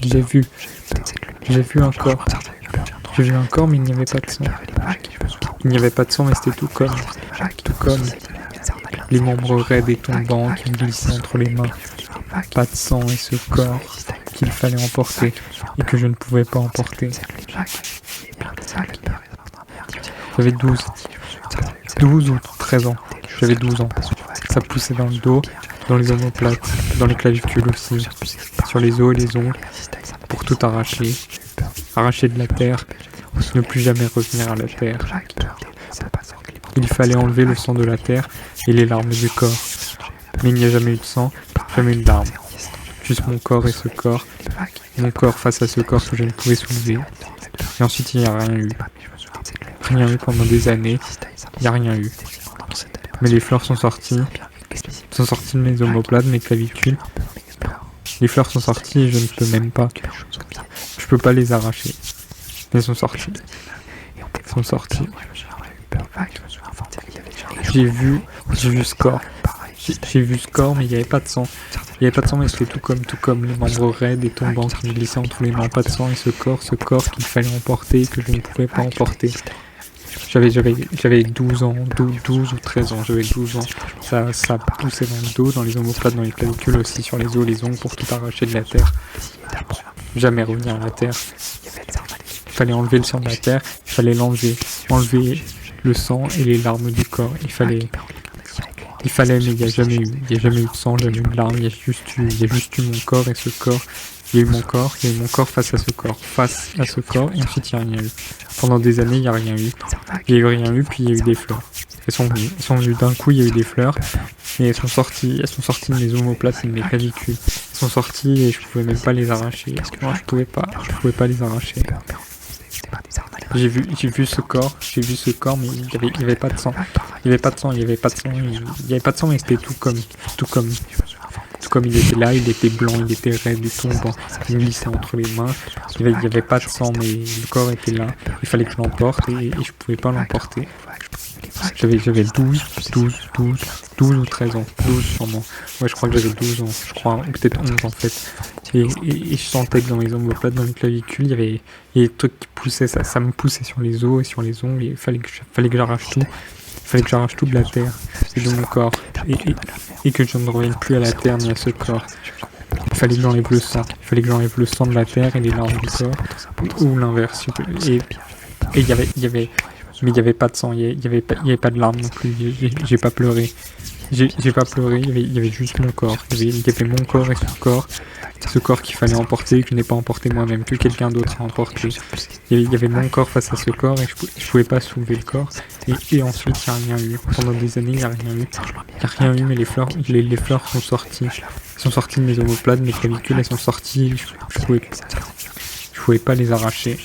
J'ai vu un corps. J'ai vu un corps, mais il n'y avait pas de sang. Il n'y avait pas de sang, mais c'était tout comme les membres raides et tombants qui glissaient entre les mains. Pas de sang et ce corps qu'il fallait emporter et que je ne pouvais pas emporter. J'avais 12 ou 13 ans. J'avais 12 ans. Ça poussait dans le dos, dans les omoplates, dans les clavicules aussi, sur les os et les ongles, pour tout arracher. Arracher de la terre, ne plus jamais revenir à la terre. Il fallait enlever le sang de la terre et les larmes du corps. Mais il n'y a jamais eu de sang, jamais eu de larmes. Juste mon corps et ce corps. Mon corps face à ce corps que je ne pouvais soulever. Et ensuite il n'y a rien eu. Rien eu pendant des années. Il n'y a rien eu. Mais les fleurs sont sorties. Sont sorties de mes omoplates, de mes clavicules. Les fleurs sont sorties et je ne peux même pas. Je peux pas les arracher. Elles sont sorties. Elles sont sorties. J'ai vu ce corps. J'ai vu ce corps, mais il n'y avait pas de sang. Il n'y avait pas de sang, mais c'était tout comme les membres raides et tombants qui me glissaient entre les mains. Pas de sang et ce corps qu'il fallait emporter et que je ne pouvais pas emporter. J'avais 12 ans, 12 ou 13 ans, j'avais 12 ans. Ça poussait dans le dos, dans les omoplates, dans les clavicules aussi, sur les os, les ongles pour tout arracher de la terre. Jamais revenir à la terre. Il fallait enlever le sang de la terre, il fallait l'enlever. Enlever le sang et les larmes du corps. Il fallait, mais il n'y a jamais eu de sang, jamais eu de larmes, il y a juste eu mon corps et ce corps. Il y a eu mon corps face à ce corps, et ensuite il n'y a rien eu. Pendant des années, il n'y a rien eu. Il n'y a eu rien eu, puis il y a eu des fleurs. Elles sont venues d'un coup, il y a eu des fleurs, et elles sont sorties de mes omoplates et de mes clavicules. Elles sont sorties et je pouvais même pas les arracher. Non, je pouvais pas les arracher. J'ai vu ce corps, mais il y avait pas de sang. Il y avait pas de sang, mais c'était tout comme il était là, il était blanc, il était raide, il tombant, il glissait entre les mains. Il y avait pas de sang, mais le corps était là. Il fallait que je l'emporte et je pouvais pas l'emporter. J'avais 12 ou 13 ans, 12 sûrement. Ouais, je crois que j'avais 12 ans, je crois, ou peut-être 11 en fait. Et je sentais que dans les omoplates, dans les clavicules, il y avait des trucs qui poussaient, ça me poussait sur les os et sur les ongles, et il fallait que j'arrache tout. Il fallait que j'arrache tout de la terre et de mon corps, et que je ne revienne plus à la terre ni à ce corps. Il fallait que j'enlève le sang. Il fallait que j'enlève le sang de la terre et les larmes du corps, ou l'inverse. Et il y avait, mais il n'y avait pas de sang, il n'y avait pas de larmes non plus. J'ai pas pleuré. J'ai pas pleuré, il y avait juste mon corps. Il y avait mon corps et ce corps qu'il fallait emporter, que je n'ai pas emporté moi-même, que quelqu'un d'autre a emporté. Il y avait mon corps face à ce corps et je pouvais pas soulever le corps. Et ensuite, il n'y a rien eu. Pendant des années, il n'y a rien eu. Il n'y a rien eu, mais les fleurs sont sorties. Elles sont sorties de mes omoplates, de mes clavicules, elles sont sorties. Je pouvais pas les arracher.